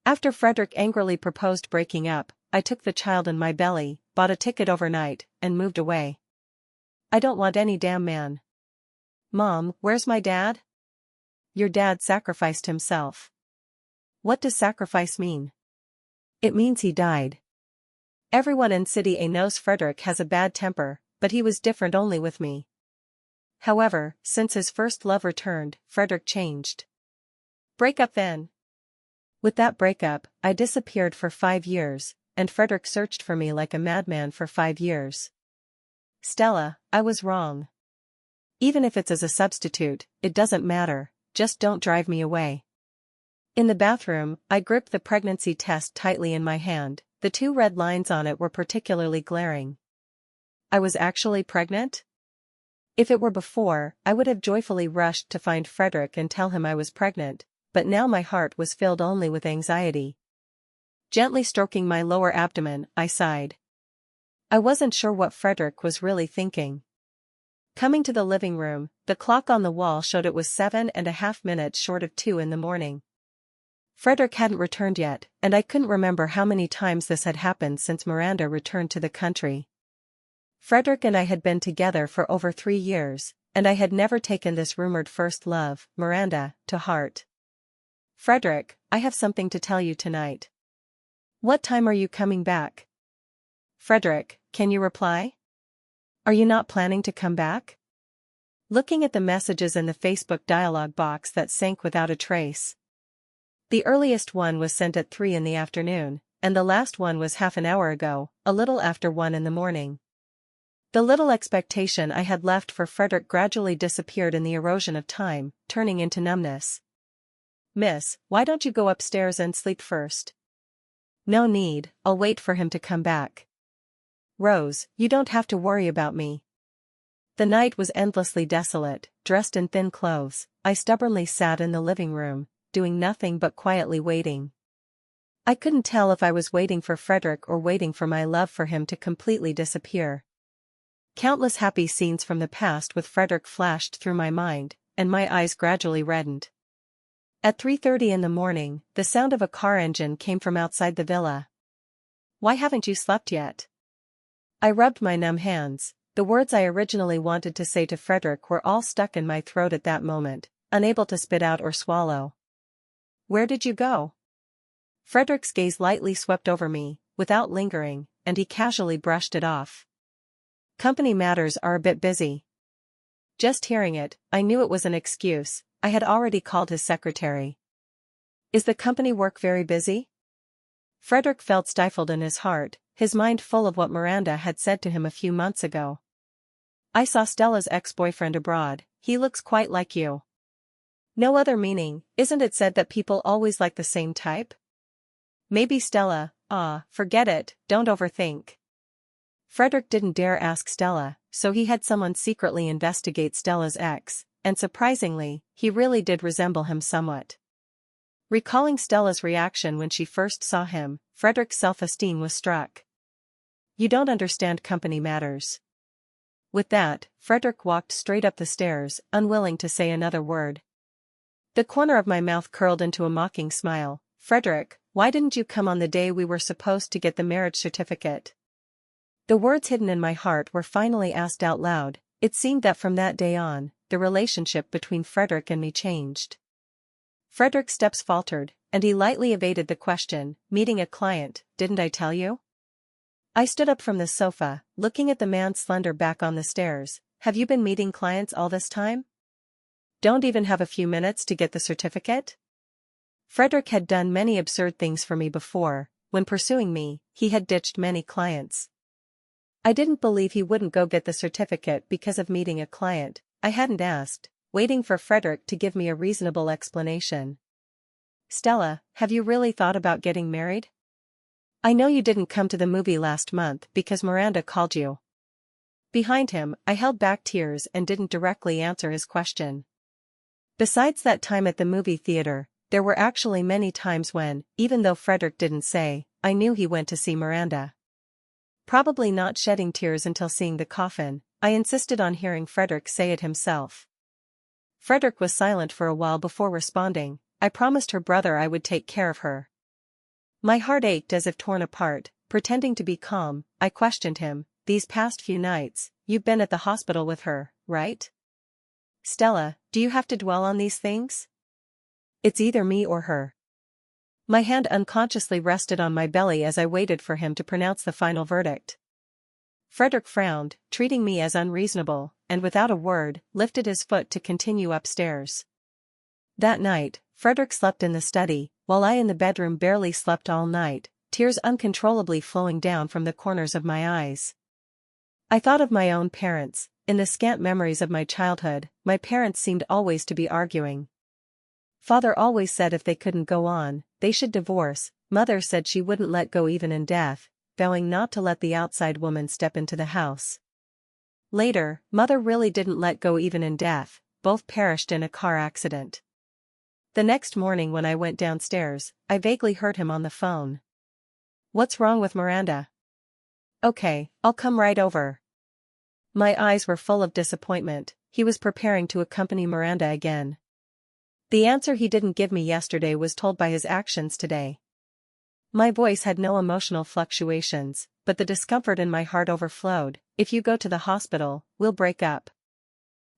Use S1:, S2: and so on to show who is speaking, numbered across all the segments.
S1: After Frederick angrily proposed breaking up, I took the child in my belly, bought a ticket overnight, and moved away. I don't want any damn man. Mom, where's my dad? Your dad sacrificed himself. What does sacrifice mean? It means he died. Everyone in City A knows Frederick has a bad temper, but he was different only with me. However, since his first love returned, Frederick changed. Break up then. With that breakup, I disappeared for 5 years, and Frederick searched for me like a madman for 5 years. Stella, I was wrong. Even if it's as a substitute, it doesn't matter, just don't drive me away. In the bathroom, I gripped the pregnancy test tightly in my hand. The 2 red lines on it were particularly glaring. I was actually pregnant? If it were before, I would have joyfully rushed to find Frederick and tell him I was pregnant, but now my heart was filled only with anxiety. Gently stroking my lower abdomen, I sighed. I wasn't sure what Frederick was really thinking. Coming to the living room, the clock on the wall showed it was 7.5 minutes short of 2 in the morning. Frederick hadn't returned yet, and I couldn't remember how many times this had happened since Miranda returned to the country. Frederick and I had been together for over 3 years, and I had never taken this rumored first love, Miranda, to heart. Frederick, I have something to tell you tonight. What time are you coming back? Frederick, can you reply? Are you not planning to come back? Looking at the messages in the Facebook dialog box that sank without a trace. The earliest one was sent at 3 in the afternoon, and the last one was half an hour ago, a little after 1 in the morning. The little expectation I had left for Frederick gradually disappeared in the erosion of time, turning into numbness. Miss, why don't you go upstairs and sleep first? No need, I'll wait for him to come back. Rose, you don't have to worry about me. The night was endlessly desolate. Dressed in thin clothes, I stubbornly sat in the living room, doing nothing but quietly waiting. I couldn't tell if I was waiting for Frederick or waiting for my love for him to completely disappear. Countless happy scenes from the past with Frederick flashed through my mind, and my eyes gradually reddened. At 3:30 in the morning, the sound of a car engine came from outside the villa. Why haven't you slept yet? I rubbed my numb hands. The words I originally wanted to say to Frederick were all stuck in my throat at that moment, unable to spit out or swallow. Where did you go? Frederick's gaze lightly swept over me, without lingering, and he casually brushed it off. Company matters are a bit busy. Just hearing it, I knew it was an excuse. I had already called his secretary. Is the company work very busy? Frederick felt stifled in his heart, his mind full of what Miranda had said to him a few months ago. I saw Stella's ex-boyfriend abroad. He looks quite like you. No other meaning, isn't it said that people always like the same type? Maybe Stella. Forget it, don't overthink. Frederick didn't dare ask Stella, so he had someone secretly investigate Stella's ex, and surprisingly, he really did resemble him somewhat. Recalling Stella's reaction when she first saw him, Frederick's self-esteem was struck. You don't understand company matters. With that, Frederick walked straight up the stairs, unwilling to say another word. The corner of my mouth curled into a mocking smile. Frederick, why didn't you come on the day we were supposed to get the marriage certificate? The words hidden in my heart were finally asked out loud. It seemed that from that day on, the relationship between Frederick and me changed. Frederick's steps faltered, and he lightly evaded the question. Meeting a client, didn't I tell you? I stood up from the sofa, looking at the man's slender back on the stairs. Have you been meeting clients all this time? Don't even have a few minutes to get the certificate? Frederick had done many absurd things for me before. When pursuing me, he had ditched many clients. I didn't believe he wouldn't go get the certificate because of meeting a client. I hadn't asked, waiting for Frederick to give me a reasonable explanation. Stella, have you really thought about getting married? I know you didn't come to the movie last month because Miranda called you. Behind him, I held back tears and didn't directly answer his question. Besides that time at the movie theater, there were actually many times when, even though Frederick didn't say, I knew he went to see Miranda. Probably not shedding tears until seeing the coffin, I insisted on hearing Frederick say it himself. Frederick was silent for a while before responding. I promised her brother I would take care of her. My heart ached as if torn apart. Pretending to be calm, I questioned him. These past few nights, you've been at the hospital with her, right? Stella, do you have to dwell on these things? It's either me or her. My hand unconsciously rested on my belly as I waited for him to pronounce the final verdict. Frederick frowned, treating me as unreasonable, and without a word, lifted his foot to continue upstairs. That night, Frederick slept in the study, while I in the bedroom barely slept all night, tears uncontrollably flowing down from the corners of my eyes. I thought of my own parents. In the scant memories of my childhood, my parents seemed always to be arguing. Father always said if they couldn't go on, they should divorce. Mother said she wouldn't let go even in death, vowing not to let the outside woman step into the house. Later, Mother really didn't let go even in death, both perished in a car accident. The next morning when I went downstairs, I vaguely heard him on the phone. "What's wrong with Miranda?" "Okay, I'll come right over." My eyes were full of disappointment. He was preparing to accompany Miranda again. The answer he didn't give me yesterday was told by his actions today. My voice had no emotional fluctuations, but the discomfort in my heart overflowed. "If you go to the hospital, we'll break up."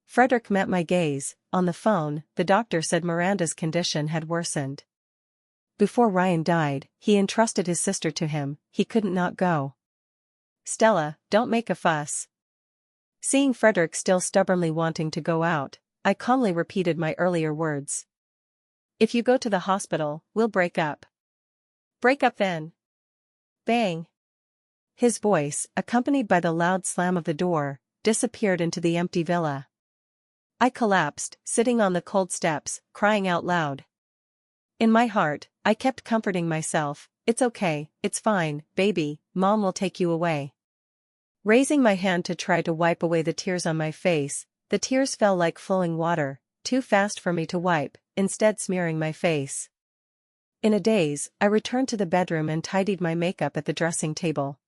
S1: Frederick met my gaze. On the phone, the doctor said Miranda's condition had worsened. Before Ryan died, he entrusted his sister to him. He couldn't not go. "Stella, don't make a fuss." Seeing Frederick still stubbornly wanting to go out, I calmly repeated my earlier words. "If you go to the hospital, we'll break up." "Break up then." Bang! His voice, accompanied by the loud slam of the door, disappeared into the empty villa. I collapsed, sitting on the cold steps, crying out loud. In my heart, I kept comforting myself. "It's okay, it's fine, baby, Mom will take you away." Raising my hand to try to wipe away the tears on my face, the tears fell like flowing water, too fast for me to wipe, instead smearing my face. In a daze, I returned to the bedroom and tidied my makeup at the dressing table.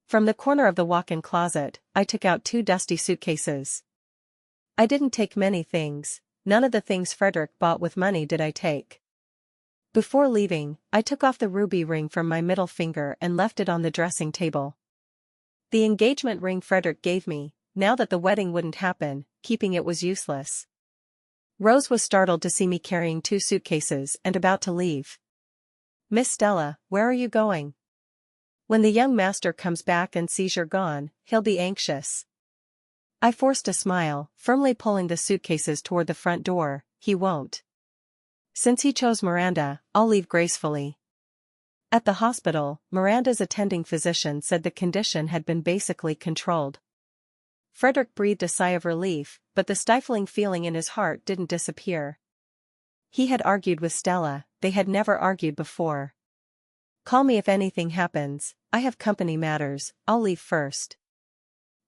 S1: From the corner of the walk-in closet, I took out 2 dusty suitcases. I didn't take many things. None of the things Frederick bought with money did I take. Before leaving, I took off the ruby ring from my middle finger and left it on the dressing table. The engagement ring Frederick gave me, now that the wedding wouldn't happen, keeping it was useless. Rose was startled to see me carrying 2 suitcases and about to leave. "Miss Stella, where are you going? When the young master comes back and sees you're gone, he'll be anxious." I forced a smile, firmly pulling the suitcases toward the front door. "He won't. Since he chose Miranda, I'll leave gracefully." At the hospital, Miranda's attending physician said the condition had been basically controlled. Frederick breathed a sigh of relief, but the stifling feeling in his heart didn't disappear. He had argued with Stella, they had never argued before. "Call me if anything happens, I have company matters, I'll leave first."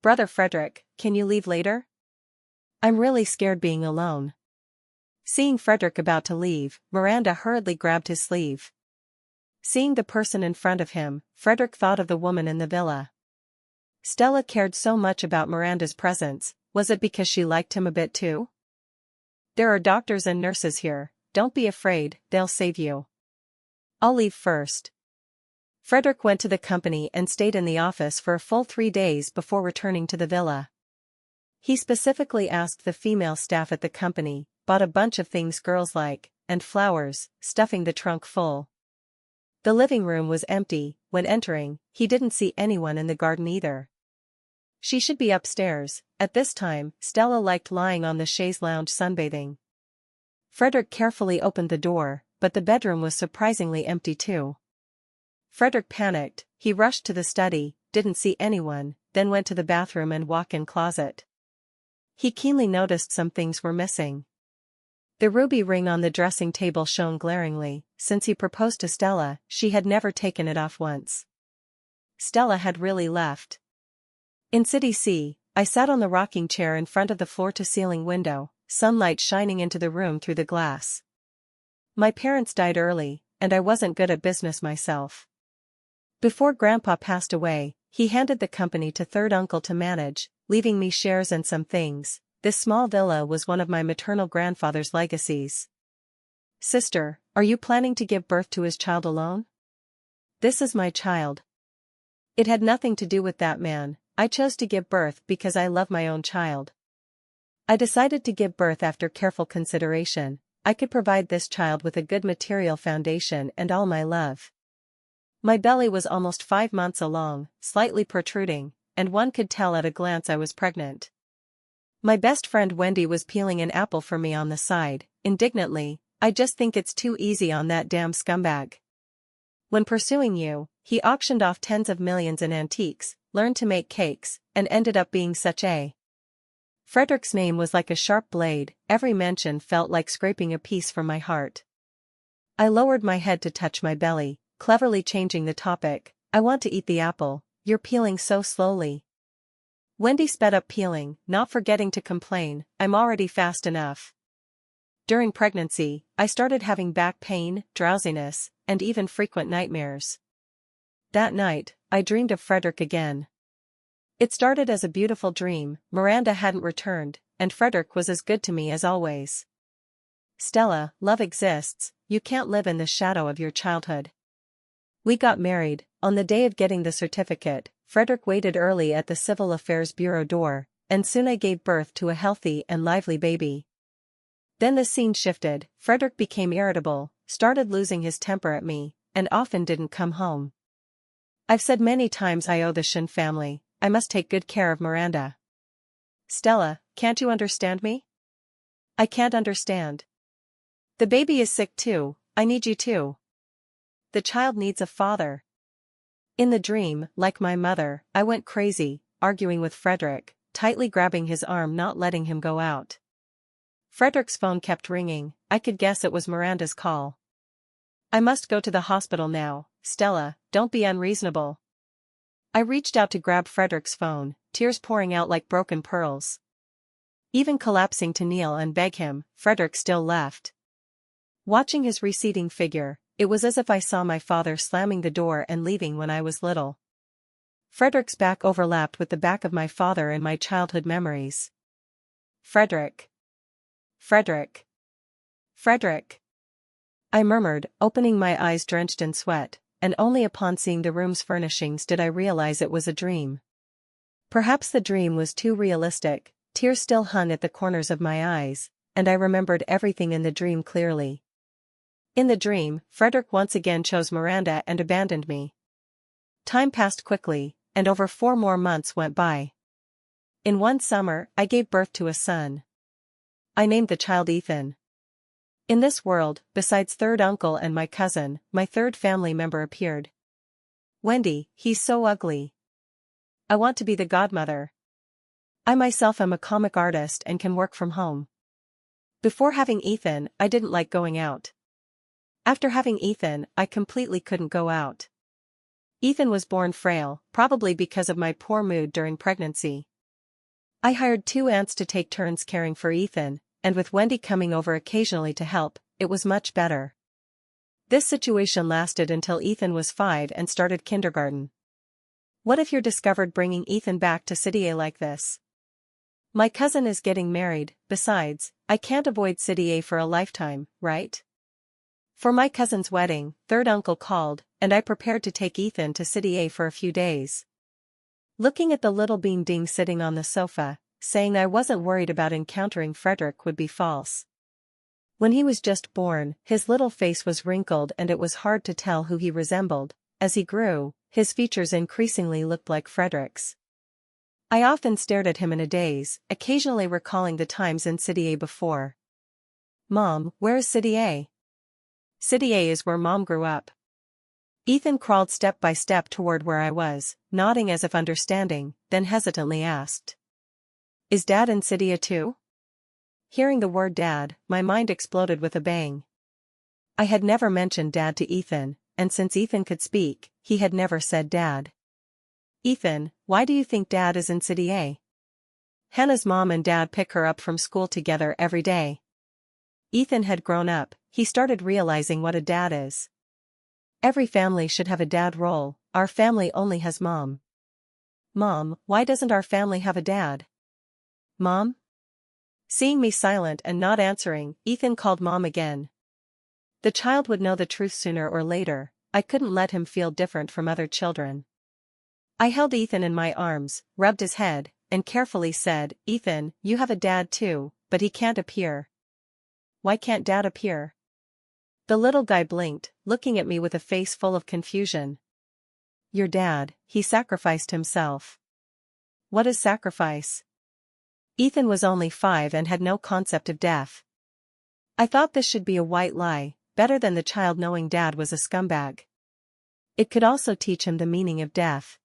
S1: "Brother Frederick, can you leave later? I'm really scared being alone." Seeing Frederick about to leave, Miranda hurriedly grabbed his sleeve. Seeing the person in front of him, Frederick thought of the woman in the villa. Stella cared so much about Miranda's presence. Was it because she liked him a bit too? "There are doctors and nurses here, don't be afraid, they'll save you." "I'll leave first." Frederick went to the company and stayed in the office for a full 3 days before returning to the villa. He specifically asked the female staff at the company, bought a bunch of things girls like, and flowers, stuffing the trunk full. The living room was empty. When entering, he didn't see anyone in the garden either. She should be upstairs. At this time, Stella liked lying on the chaise lounge sunbathing. Frederick carefully opened the door, but the bedroom was surprisingly empty too. Frederick panicked. He rushed to the study, didn't see anyone, then went to the bathroom and walk-in closet. He keenly noticed some things were missing. The ruby ring on the dressing table shone glaringly. Since he proposed to Stella, she had never taken it off once. Stella had really left. In City C, I sat on the rocking chair in front of the floor-to-ceiling window, sunlight shining into the room through the glass. My parents died early, and I wasn't good at business myself. Before Grandpa passed away, he handed the company to third uncle to manage, leaving me shares and some things. This small villa was one of my maternal grandfather's legacies. "Sister, are you planning to give birth to his child alone?" This is my child. It had nothing to do with that man. I chose to give birth because I love my own child. I decided to give birth after careful consideration. I could provide this child with a good material foundation and all my love. My belly was almost 5 months along, slightly protruding, and one could tell at a glance I was pregnant. My best friend Wendy was peeling an apple for me on the side, indignantly. I just think it's too easy on that damn scumbag. When pursuing you, he auctioned off tens of millions in antiques, learned to make cakes, and ended up being such a. Frederick's name was like a sharp blade, every mention felt like scraping a piece from my heart. I lowered my head to touch my belly, cleverly changing the topic. I want to eat the apple, you're peeling so slowly. Wendy sped up peeling, not forgetting to complain, I'm already fast enough. During pregnancy, I started having back pain, drowsiness, and even frequent nightmares. That night, I dreamed of Frederick again. It started as a beautiful dream. Miranda hadn't returned, and Frederick was as good to me as always. Stella, love exists, you can't live in the shadow of your childhood. We got married. On the day of getting the certificate, Frederick waited early at the Civil Affairs Bureau door, and soon I gave birth to a healthy and lively baby. Then the scene shifted. Frederick became irritable, started losing his temper at me, and often didn't come home. I've said many times I owe the Shin family. I must take good care of Miranda. Stella, can't you understand me? I can't understand. The baby is sick too, I need you too. The child needs a father. In the dream, like my mother, I went crazy, arguing with Frederick, tightly grabbing his arm, not letting him go out. Frederick's phone kept ringing. I could guess it was Miranda's call. I must go to the hospital now. Stella, don't be unreasonable. I reached out to grab Frederick's phone, tears pouring out like broken pearls. Even collapsing to kneel and beg him, Frederick still left. Watching his receding figure, it was as if I saw my father slamming the door and leaving when I was little. Frederick's back overlapped with the back of my father in my childhood memories. Frederick. Frederick. Frederick. I murmured, opening my eyes drenched in sweat, and only upon seeing the room's furnishings did I realize it was a dream. Perhaps the dream was too realistic, tears still hung at the corners of my eyes, and I remembered everything in the dream clearly. In the dream, Frederick once again chose Miranda and abandoned me. Time passed quickly, and over 4 more months went by. In one summer, I gave birth to a son. I named the child Ethan. In this world, besides third uncle and my cousin, my third family member appeared. Wendy, he's so ugly. I want to be the godmother. I myself am a comic artist and can work from home. Before having Ethan, I didn't like going out. After having Ethan, I completely couldn't go out. Ethan was born frail, probably because of my poor mood during pregnancy. I hired 2 aunts to take turns caring for Ethan, and with Wendy coming over occasionally to help, it was much better. This situation lasted until Ethan was 5 and started kindergarten. What if you're discovered bringing Ethan back to City A like this? My cousin is getting married. Besides, I can't avoid City A for a lifetime, right? For my cousin's wedding, third uncle called, and I prepared to take Ethan to City A for a few days. Looking at the little bean ding sitting on the sofa, saying I wasn't worried about encountering Frederick would be false. When he was just born, his little face was wrinkled and it was hard to tell who he resembled. As he grew, his features increasingly looked like Frederick's. I often stared at him in a daze, occasionally recalling the times in City A before. Mom, where is City A? City A is where Mom grew up. Ethan crawled step by step toward where I was, nodding as if understanding, then hesitantly asked. Is Dad in City A too? Hearing the word Dad, my mind exploded with a bang. I had never mentioned Dad to Ethan, and since Ethan could speak, he had never said Dad. Ethan, why do you think Dad is in City A? Hannah's mom and Dad pick her up from school together every day. Ethan had grown up, he started realizing what a dad is. Every family should have a dad role, our family only has Mom. Mom, why doesn't our family have a dad? Mom? Seeing me silent and not answering, Ethan called Mom again. The child would know the truth sooner or later. I couldn't let him feel different from other children. I held Ethan in my arms, rubbed his head, and carefully said, "Ethan, you have a dad too, but he can't appear." "Why can't Dad appear?" The little guy blinked, looking at me with a face full of confusion. "Your dad, he sacrificed himself." "What is sacrifice?" Ethan was only 5 and had no concept of death. I thought this should be a white lie, better than the child knowing Dad was a scumbag. It could also teach him the meaning of death.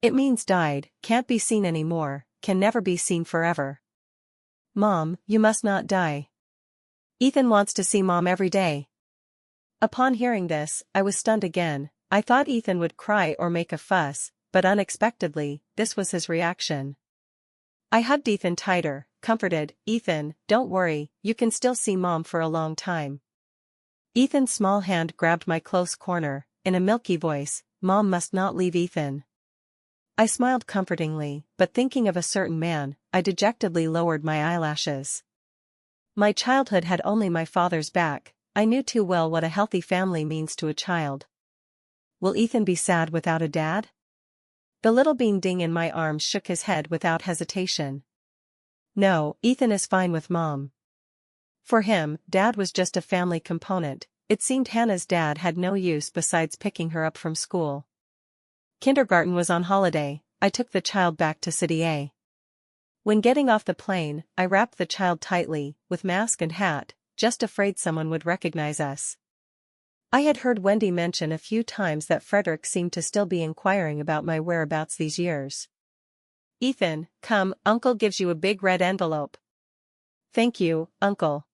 S1: It means died, can't be seen anymore, can never be seen forever. "Mom, you must not die. Ethan wants to see Mom every day." Upon hearing this, I was stunned again. I thought Ethan would cry or make a fuss, but unexpectedly, this was his reaction. I hugged Ethan tighter, comforted, "Ethan, don't worry, you can still see Mom for a long time." Ethan's small hand grabbed my close corner, in a milky voice, "Mom must not leave Ethan." I smiled comfortingly, but thinking of a certain man, I dejectedly lowered my eyelashes. My childhood had only my father's back. I knew too well what a healthy family means to a child. Will Ethan be sad without a dad? The little bean ding in my arms shook his head without hesitation. "No, Ethan is fine with Mom." For him, Dad was just a family component. It seemed Hannah's dad had no use besides picking her up from school. Kindergarten was on holiday. I took the child back to City A. When getting off the plane, I wrapped the child tightly, with mask and hat, just afraid someone would recognize us. I had heard Wendy mention a few times that Frederick seemed to still be inquiring about my whereabouts these years. "Ethan, come, Uncle gives you a big red envelope." "Thank you, Uncle."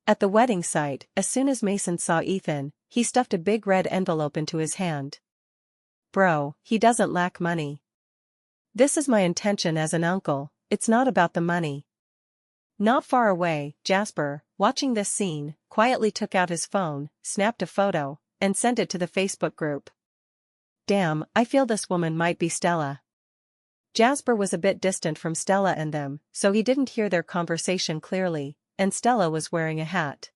S1: At the wedding site, as soon as Mason saw Ethan, he stuffed a big red envelope into his hand. Bro, he doesn't lack money. This is my intention as an uncle, it's not about the money. Not far away, Jasper, watching this scene, quietly took out his phone, snapped a photo, and sent it to the Facebook group. "Damn, I feel this woman might be Stella." Jasper was a bit distant from Stella and them, so he didn't hear their conversation clearly, and Stella was wearing a hat.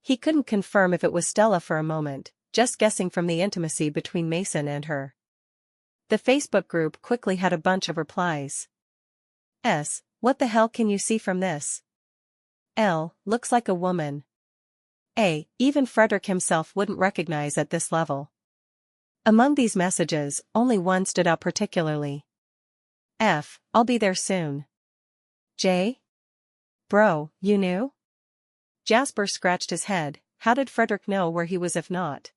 S1: He couldn't confirm if it was Stella for a moment, just guessing from the intimacy between Mason and her. The Facebook group quickly had a bunch of replies. S. What the hell can you see from this? L. Looks like a woman. A. Even Frederick himself wouldn't recognize at this level. Among these messages, only one stood out particularly. F. I'll be there soon. J. Bro, you knew? Jasper scratched his head. How did Frederick know where he was if not?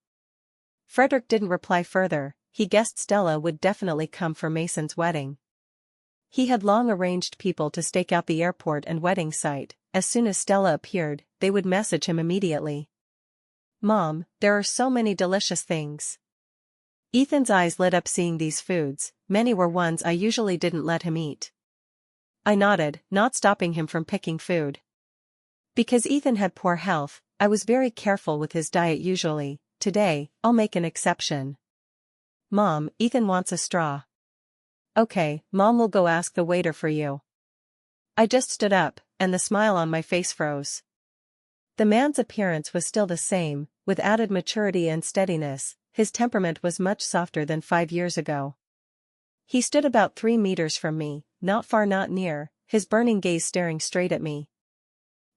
S1: Frederick didn't reply further. He guessed Stella would definitely come for Mason's wedding. He had long arranged people to stake out the airport and wedding site. As soon as Stella appeared, they would message him immediately. "Mom, there are so many delicious things." Ethan's eyes lit up seeing these foods. Many were ones I usually didn't let him eat. I nodded, not stopping him from picking food. Because Ethan had poor health, I was very careful with his diet usually. Today, I'll make an exception. "Mom, Ethan wants a straw." "Okay, Mom will go ask the waiter for you." I just stood up, and the smile on my face froze. The man's appearance was still the same, with added maturity and steadiness. His temperament was much softer than 5 years ago. He stood about 3 meters from me, not far not near, his burning gaze staring straight at me.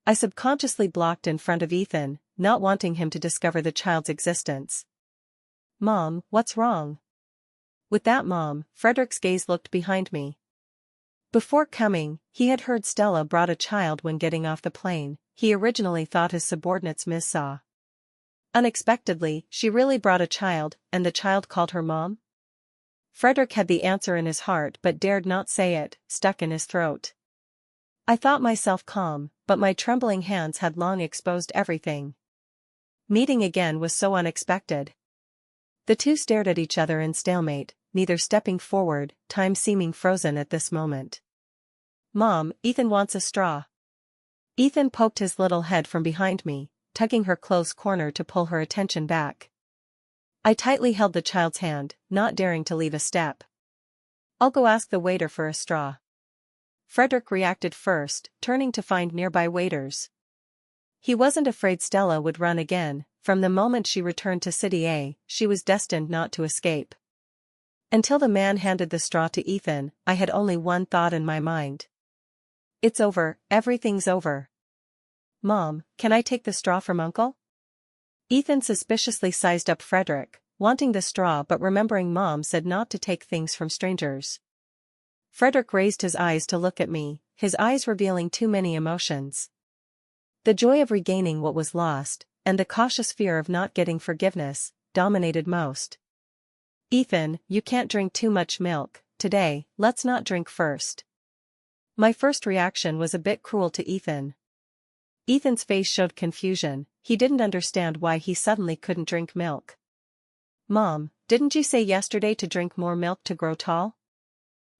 S1: I subconsciously blocked in front of Ethan, not wanting him to discover the child's existence. "Mom, what's wrong?" With that Mom, Frederick's gaze looked behind me. Before coming, he had heard Stella brought a child when getting off the plane. He originally thought his subordinates missaw. Unexpectedly, she really brought a child, and the child called her Mom? Frederick had the answer in his heart but dared not say it, stuck in his throat. I thought myself calm, but my trembling hands had long exposed everything. Meeting again was so unexpected. The two stared at each other in stalemate, neither stepping forward, time seeming frozen at this moment. "Mom, Ethan wants a straw." Ethan poked his little head from behind me, tugging her close corner to pull her attention back. I tightly held the child's hand, not daring to leave a step. "I'll go ask the waiter for a straw." Frederick reacted first, turning to find nearby waiters. He wasn't afraid Stella would run again, from the moment she returned to City A, she was destined not to escape. Until the man handed the straw to Ethan, I had only one thought in my mind. It's over, everything's over. Mom, can I take the straw from Uncle? Ethan suspiciously sized up Frederick, wanting the straw but remembering Mom said not to take things from strangers. Frederick raised his eyes to look at me, his eyes revealing too many emotions. The joy of regaining what was lost, and the cautious fear of not getting forgiveness, dominated most. Ethan, you can't drink too much milk, today, let's not drink first. My first reaction was a bit cruel to Ethan. Ethan's face showed confusion, he didn't understand why he suddenly couldn't drink milk. Mom, didn't you say yesterday to drink more milk to grow tall?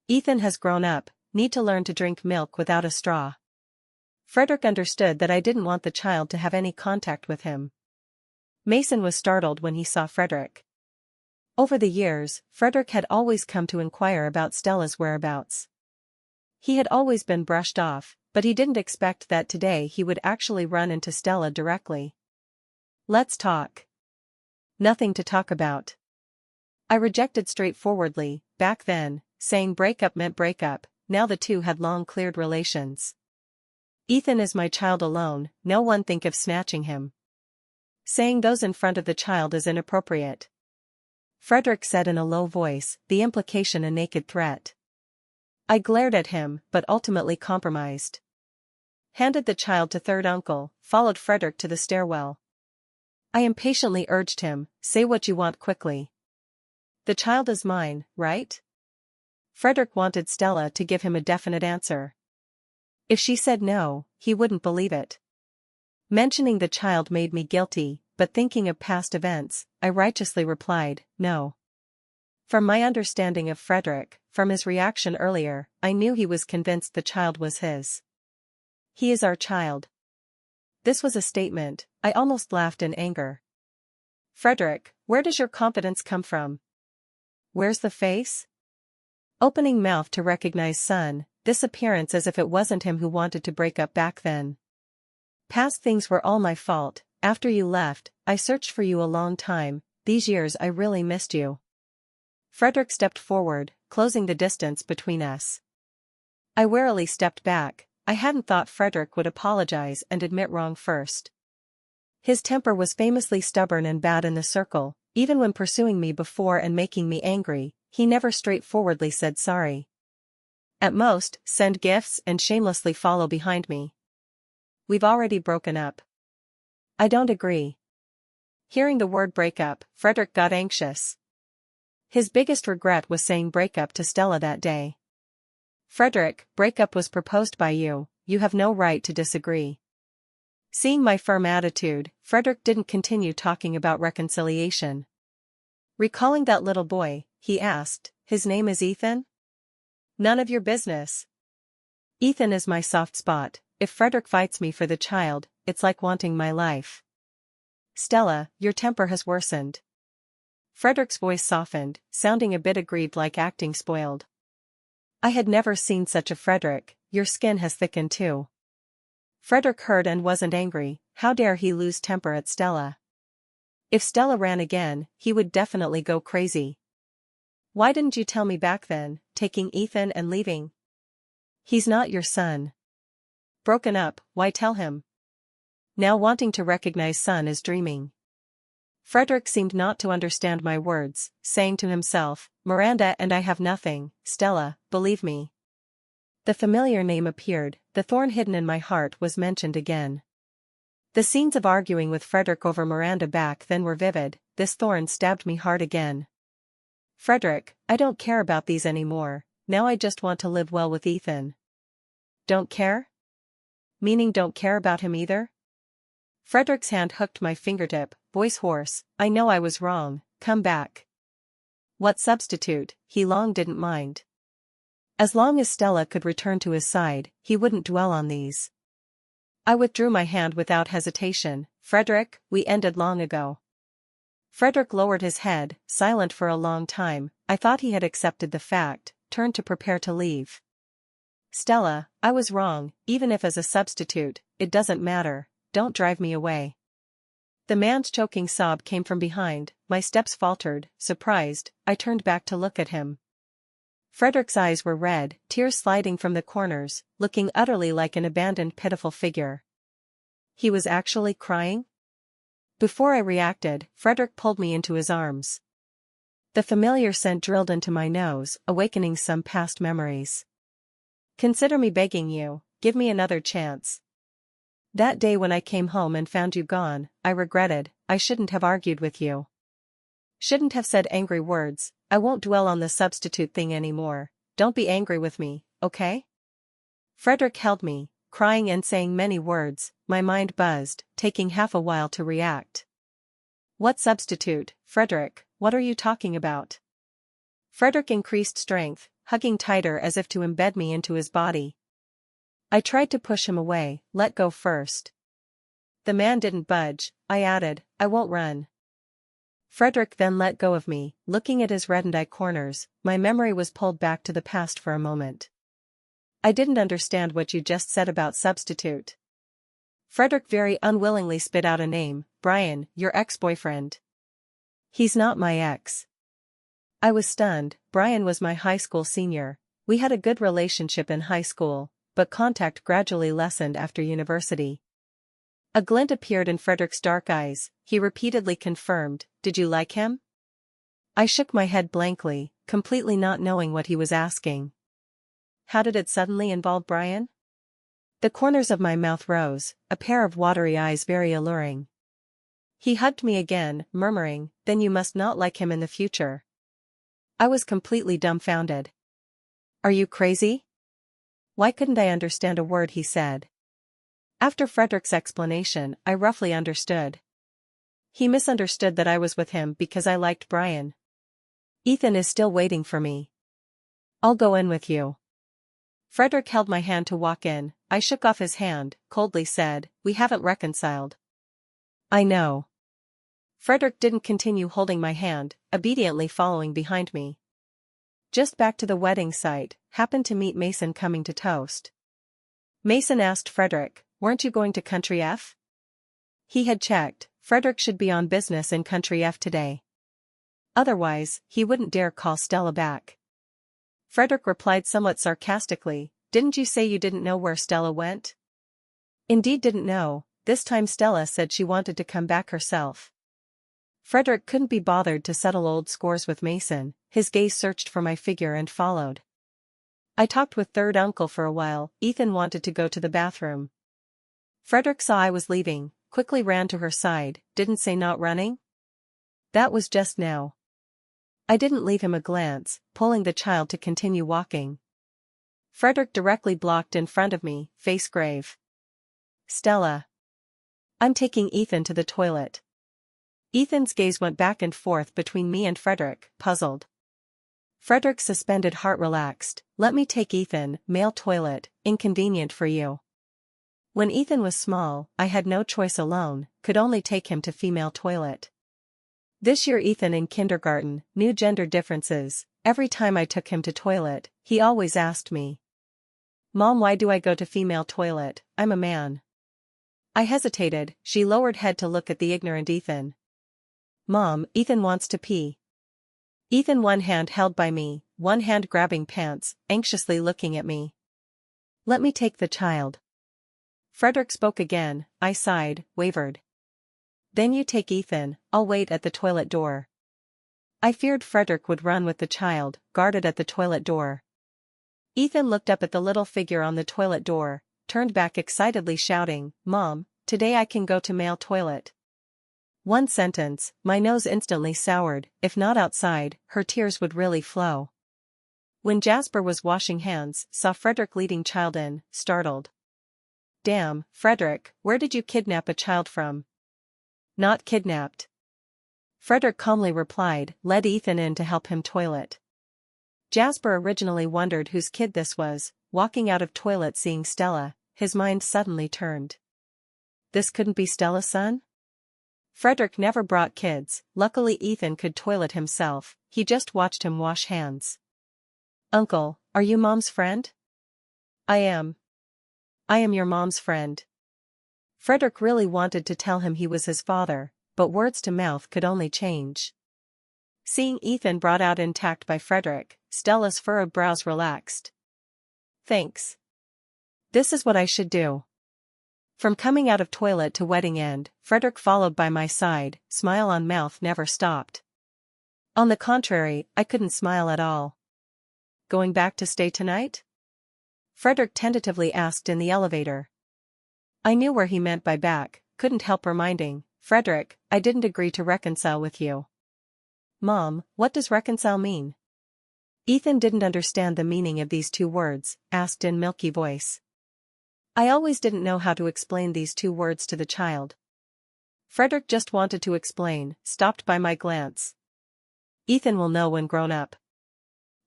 S1: Ethan has grown up, need to learn to drink milk without a straw. Frederick understood that I didn't want the child to have any contact with him. Mason was startled when he saw Frederick. Over the years, Frederick had always come to inquire about Stella's whereabouts. He had always been brushed off, but he didn't expect that today he would actually run into Stella directly. Let's talk. Nothing to talk about. I rejected straightforwardly, back then, saying breakup meant breakup, now the two had long cleared relations. Ethan is my child alone, no one think of snatching him. Saying those in front of the child is inappropriate. Frederick said in a low voice, the implication a naked threat. I glared at him, but ultimately compromised. Handed the child to third uncle, followed Frederick to the stairwell. I impatiently urged him, say what you want quickly. The child is mine, right? Frederick wanted Stella to give him a definite answer. If she said no, he wouldn't believe it. Mentioning the child made me guilty, but thinking of past events, I righteously replied, no. From my understanding of Frederick, from his reaction earlier, I knew he was convinced the child was his. He is our child. This was a statement, I almost laughed in anger. Frederick, where does your confidence come from? Where's the face? Opening mouth to recognize son, this appearance as if it wasn't him who wanted to break up back then. Past things were all my fault, after you left, I searched for you a long time, these years I really missed you. Frederick stepped forward, closing the distance between us. I warily stepped back, I hadn't thought Frederick would apologize and admit wrong first. His temper was famously stubborn and bad in the circle, even when pursuing me before and making me angry, he never straightforwardly said sorry. At most, send gifts and shamelessly follow behind me. We've already broken up. I don't agree. Hearing the word breakup, Frederick got anxious. His biggest regret was saying breakup to Stella that day. Frederick, breakup was proposed by you, you have no right to disagree. Seeing my firm attitude, Frederick didn't continue talking about reconciliation. Recalling that little boy, he asked, his name is Ethan? None of your business. Ethan is my soft spot, if Frederick fights me for the child, it's like wanting my life. Stella, your temper has worsened. Frederick's voice softened, sounding a bit aggrieved like acting spoiled. I had never seen such a Frederick, your skin has thickened too. Frederick heard and wasn't angry, how dare he lose temper at Stella? If Stella ran again, he would definitely go crazy. Why didn't you tell me back then, taking Ethan and leaving? He's not your son. Broken up, why tell him? Now wanting to recognize son is dreaming. Frederick seemed not to understand my words, saying to himself, Miranda and I have nothing, Stella, believe me. The familiar name appeared, the thorn hidden in my heart was mentioned again. The scenes of arguing with Frederick over Miranda back then were vivid, this thorn stabbed me hard again. Frederick, I don't care about these anymore, now I just want to live well with Ethan. Don't care? Meaning don't care about him either? Frederick's hand hooked my fingertip, voice hoarse, I know I was wrong, come back. What substitute, he long didn't mind. As long as Stella could return to his side, he wouldn't dwell on these. I withdrew my hand without hesitation, Frederick, we ended long ago. Frederick lowered his head, silent for a long time, I thought he had accepted the fact, turned to prepare to leave. Stella, I was wrong, even if as a substitute, it doesn't matter, don't drive me away. The man's choking sob came from behind, my steps faltered, surprised, I turned back to look at him. Frederick's eyes were red, tears sliding from the corners, looking utterly like an abandoned pitiful figure. He was actually crying? Before I reacted, Frederick pulled me into his arms. The familiar scent drilled into my nose, awakening some past memories. Consider me begging you, give me another chance. That day when I came home and found you gone, I regretted, I shouldn't have argued with you. Shouldn't have said angry words. I won't dwell on the substitute thing anymore. Don't be angry with me, okay? Frederick held me, crying and saying many words, my mind buzzed, taking half a while to react. What substitute, Frederick, what are you talking about? Frederick increased strength, hugging tighter as if to embed me into his body. I tried to push him away, let go first. The man didn't budge, I added, I won't run. Frederick then let go of me, looking at his reddened eye corners, my memory was pulled back to the past for a moment. I didn't understand what you just said about substitute. Frederick very unwillingly spit out a name, Brian, your ex-boyfriend. He's not my ex. I was stunned. Brian was my high school senior. We had a good relationship in high school, but contact gradually lessened after university. A glint appeared in Frederick's dark eyes, he repeatedly confirmed, did you like him? I shook my head blankly, completely not knowing what he was asking. How did it suddenly involve Brian? The corners of my mouth rose, a pair of watery eyes very alluring. He hugged me again, murmuring, then you must not like him in the future. I was completely dumbfounded. Are you crazy? Why couldn't I understand a word he said? After Frederick's explanation, I roughly understood. He misunderstood that I was with him because I liked Brian. Ethan is still waiting for me. I'll go in with you. Frederick held my hand to walk in, I shook off his hand, coldly said, we haven't reconciled. I know. Frederick didn't continue holding my hand, obediently following behind me. Just back to the wedding site, happened to meet Mason coming to toast. Mason asked Frederick, weren't you going to Country F? He had checked, Frederick should be on business in Country F today. Otherwise, he wouldn't dare call Stella back. Frederick replied somewhat sarcastically, didn't you say you didn't know where Stella went? Indeed didn't know, this time Stella said she wanted to come back herself. Frederick couldn't be bothered to settle old scores with Mason, his gaze searched for my figure and followed. I talked with third uncle for a while, Ethan wanted to go to the bathroom. Frederick saw I was leaving, quickly ran to her side, didn't say not running? That was just now. I didn't leave him a glance, pulling the child to continue walking. Frederick directly blocked in front of me, face grave. Stella. I'm taking Ethan to the toilet. Ethan's gaze went back and forth between me and Frederick, puzzled. Frederick's suspended heart relaxed, let me take Ethan, male toilet, inconvenient for you. When Ethan was small, I had no choice alone, could only take him to female toilet. This year Ethan in kindergarten, new gender differences, every time I took him to toilet, he always asked me. Mom, why do I go to female toilet, I'm a man. I hesitated, she lowered head to look at the ignorant Ethan. Mom, Ethan wants to pee. Ethan one hand held by me, one hand grabbing pants, anxiously looking at me. Let me take the child. Frederick spoke again, I sighed, wavered. Then you take Ethan, I'll wait at the toilet door. I feared Frederick would run with the child, guarded at the toilet door. Ethan looked up at the little figure on the toilet door, turned back excitedly shouting, Mom, today I can go to male toilet. One sentence, my nose instantly soured, if not outside, her tears would really flow. When Jasper was washing hands, saw Frederick leading child in, startled. Damn, Frederick, where did you kidnap a child from? Not kidnapped. Frederick calmly replied, led Ethan in to help him toilet. Jasper originally wondered whose kid this was, walking out of toilet seeing Stella, his mind suddenly turned. This couldn't be Stella's son? Frederick never brought kids, luckily Ethan could toilet himself, he just watched him wash hands. Uncle, are you Mom's friend? I am. I am your mom's friend. Frederick really wanted to tell him he was his father, but words to mouth could only change. Seeing Ethan brought out intact by Frederick, Stella's furrowed brows relaxed. Thanks. This is what I should do. From coming out of toilet to wedding end, Frederick followed by my side, smile on mouth never stopped. On the contrary, I couldn't smile at all. Going back to stay tonight? Frederick tentatively asked in the elevator. I knew where he meant by back, couldn't help reminding, Frederick, I didn't agree to reconcile with you. Mom, what does reconcile mean? Ethan didn't understand the meaning of these two words, asked in milky voice. I always didn't know how to explain these two words to the child. Frederick just wanted to explain, stopped by my glance. Ethan will know when grown up.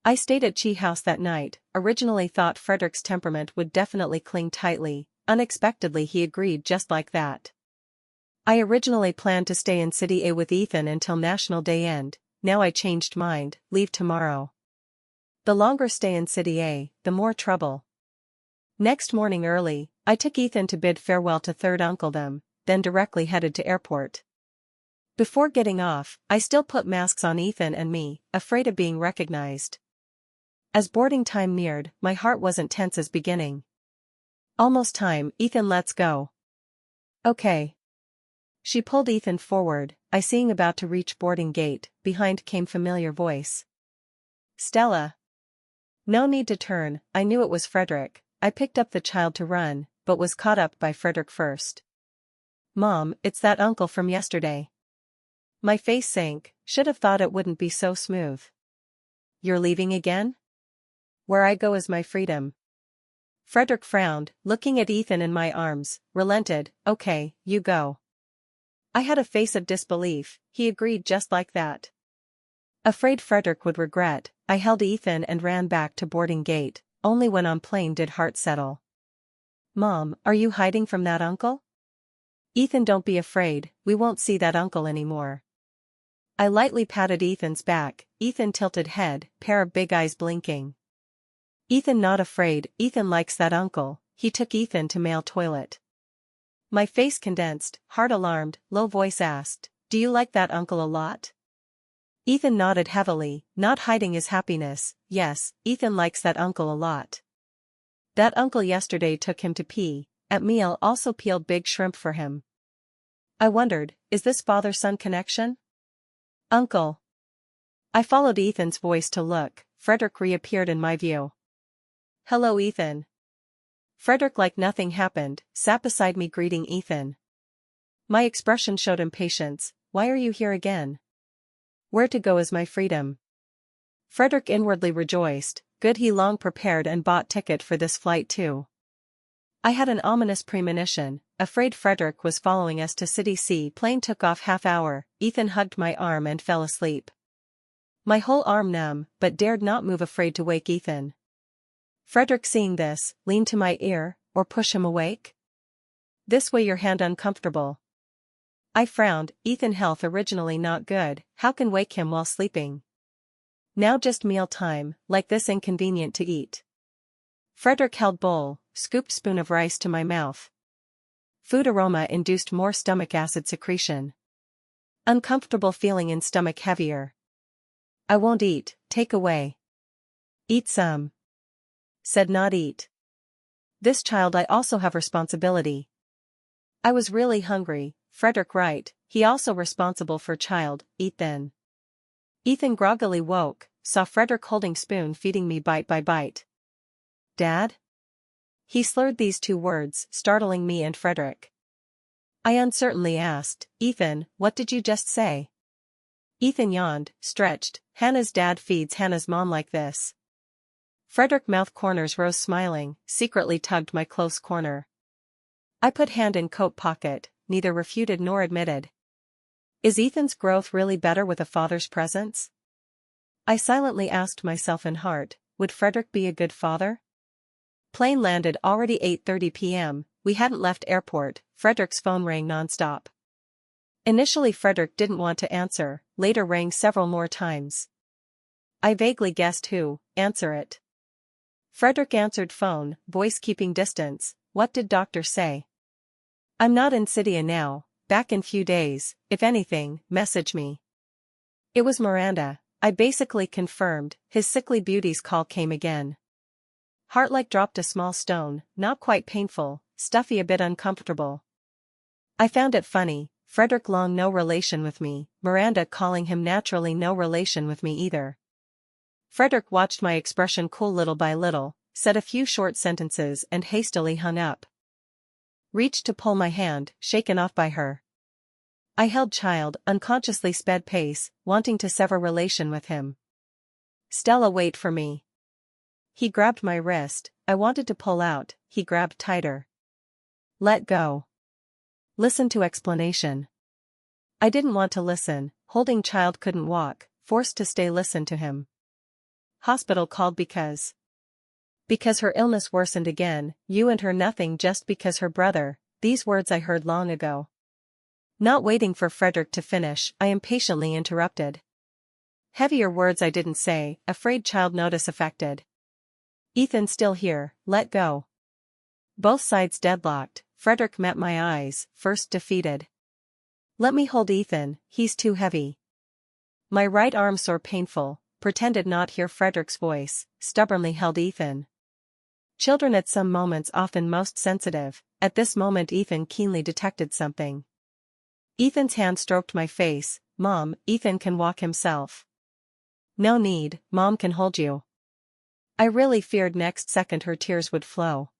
S1: I stayed at Chi House that night, originally thought Frederick's temperament would definitely cling tightly, unexpectedly he agreed just like that. I originally planned to stay in City A with Ethan until National Day end, now I changed mind, leave tomorrow. The longer stay in City A, the more trouble. Next morning early, I took Ethan to bid farewell to third uncle them, then directly headed to airport. Before getting off, I still put masks on Ethan and me, afraid of being recognized. As boarding time neared, my heart wasn't tense as beginning. Almost time, Ethan, let's go. Okay. She pulled Ethan forward, I seeing about to reach boarding gate, behind came familiar voice. Stella. No need to turn, I knew it was Frederick. I picked up the child to run, but was caught up by Frederick first. Mom, it's that uncle from yesterday. My face sank, should have thought it wouldn't be so smooth. You're leaving again? Where I go is my freedom. Frederick frowned, looking at Ethan in my arms, relented, okay, you go. I had a face of disbelief, he agreed just like that. Afraid Frederick would regret, I held Ethan and ran back to boarding gate, only when on plane did heart settle. Mom, are you hiding from that uncle? Ethan, don't be afraid, we won't see that uncle anymore. I lightly patted Ethan's back, Ethan tilted head, pair of big eyes blinking. Ethan not afraid, Ethan likes that uncle, he took Ethan to male toilet. My face condensed, heart alarmed, low voice asked, do you like that uncle a lot? Ethan nodded heavily, not hiding his happiness, yes, Ethan likes that uncle a lot. That uncle yesterday took him to pee, at meal also peeled big shrimp for him. I wondered, is this father-son connection? Uncle. I followed Ethan's voice to look, Frederick reappeared in my view. Hello Ethan. Frederick like nothing happened, sat beside me greeting Ethan. My expression showed impatience, why are you here again? Where to go is my freedom. Frederick inwardly rejoiced, good he long prepared and bought ticket for this flight too. I had an ominous premonition, afraid Frederick was following us to City C. Plane took off half hour, Ethan hugged my arm and fell asleep. My whole arm numb, but dared not move afraid to wake Ethan. Frederick seeing this, leaned to my ear, or push him awake? This way your hand uncomfortable. I frowned, Ethan health originally not good, how can wake him while sleeping? Now just meal time, like this inconvenient to eat. Frederick held bowl, scooped spoon of rice to my mouth. Food aroma induced more stomach acid secretion. Uncomfortable feeling in stomach heavier. I won't eat, take away. Eat some. Said not eat. This child I also have responsibility. I was really hungry, Frederick right, he also responsible for child, eat then. Ethan groggily woke, saw Frederick holding spoon feeding me bite by bite. Dad? He slurred these two words, startling me and Frederick. I uncertainly asked, Ethan, what did you just say? Ethan yawned, stretched, Hannah's dad feeds Hannah's mom like this. Frederick mouth corners rose smiling, secretly tugged my close corner. I put hand in coat pocket, neither refuted nor admitted. Is Ethan's growth really better with a father's presence? I silently asked myself in heart, would Frederick be a good father? Plane landed already 8:30 p.m., we hadn't left airport, Frederick's phone rang nonstop. Initially Frederick didn't want to answer, later rang several more times. I vaguely guessed who, answer it. Frederick answered phone, voice keeping distance, what did doctor say? I'm not in Cydia now, back in few days, if anything, message me. It was Miranda. I basically confirmed. His sickly beauty's call came again. Heart like dropped a small stone, not quite painful, stuffy, a bit uncomfortable. I found it funny, Frederick long no relation with me, Miranda calling him naturally no relation with me either. Frederick watched my expression cool little by little, said a few short sentences and hastily hung up. Reached to pull my hand, shaken off by her. I held child, unconsciously sped pace, wanting to sever relation with him. Stella, wait for me. He grabbed my wrist, I wanted to pull out, he grabbed tighter. Let go. Listen to explanation. I didn't want to listen, holding child couldn't walk, forced to stay listen to him. Hospital called because her illness worsened again, you and her nothing just because her brother, these words I heard long ago. Not waiting for Frederick to finish, I impatiently interrupted. Heavier words I didn't say, afraid child notice affected. Ethan still here, let go. Both sides deadlocked, Frederick met my eyes, first defeated. Let me hold Ethan, he's too heavy. My right arm sore painful, pretended not hear Frederick's voice, stubbornly held Ethan. Children at some moments often most sensitive, at this moment Ethan keenly detected something. Ethan's hand stroked my face, Mom, Ethan can walk himself. No need, Mom can hold you. I really feared next second her tears would flow.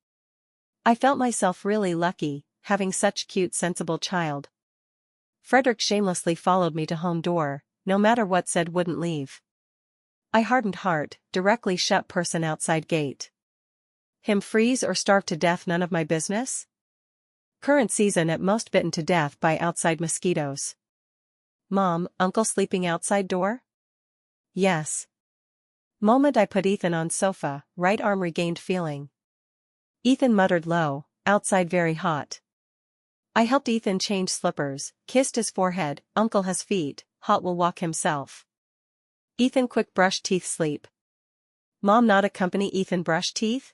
S1: I felt myself really lucky, having such cute sensible child. Frederick shamelessly followed me to home door, no matter what said wouldn't leave. I hardened heart, directly shut person outside gate. Him freeze or starve to death, none of my business? Current season at most bitten to death by outside mosquitoes. Mom, Uncle sleeping outside door? Yes. Moment I put Ethan on sofa, right arm regained feeling. Ethan muttered low, outside very hot. I helped Ethan change slippers, kissed his forehead, Uncle has feet, hot will walk himself. Ethan quick brush teeth sleep. Mom not accompany Ethan brush teeth?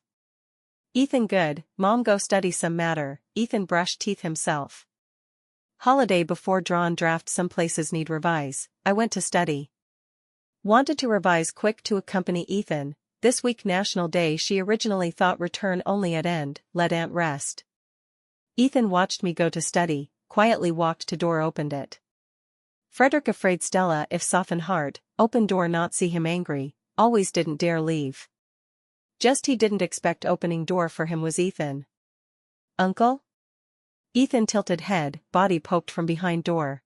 S1: Ethan good, Mom go study some matter, Ethan brush teeth himself. Holiday before drawn draft, some places need revise, I went to study. Wanted to revise quick to accompany Ethan, this week National Day she originally thought return only at end, let Aunt rest. Ethan watched me go to study, quietly walked to door, opened it. Frederick afraid Stella if soften heart, open door not see him angry, always didn't dare leave. Just he didn't expect opening door for him was Ethan. Uncle? Ethan tilted head, body poked from behind door.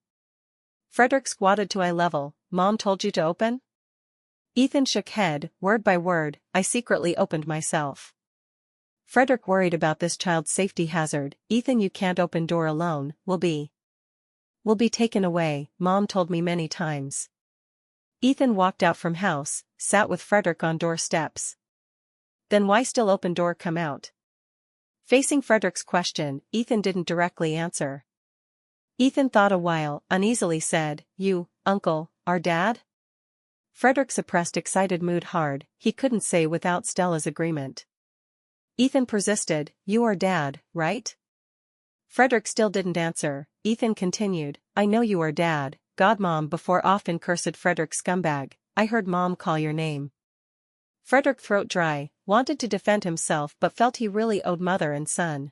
S1: Frederick squatted to eye level, Mom told you to open? Ethan shook head, word by word, I secretly opened myself. Frederick worried about this child's safety hazard, Ethan you can't open door alone, will be taken away, Mom told me many times. Ethan walked out from house, sat with Frederick on door steps. Then why still open door come out? Facing Frederick's question, Ethan didn't directly answer. Ethan thought a while, uneasily said, you, Uncle, are Dad? Frederick suppressed excited mood hard, he couldn't say without Stella's agreement. Ethan persisted, you are Dad, right? Frederick still didn't answer, Ethan continued, I know you are Dad, God Mom before often cursed Frederick scumbag, I heard Mom call your name. Frederick throat dry, wanted to defend himself but felt he really owed mother and son.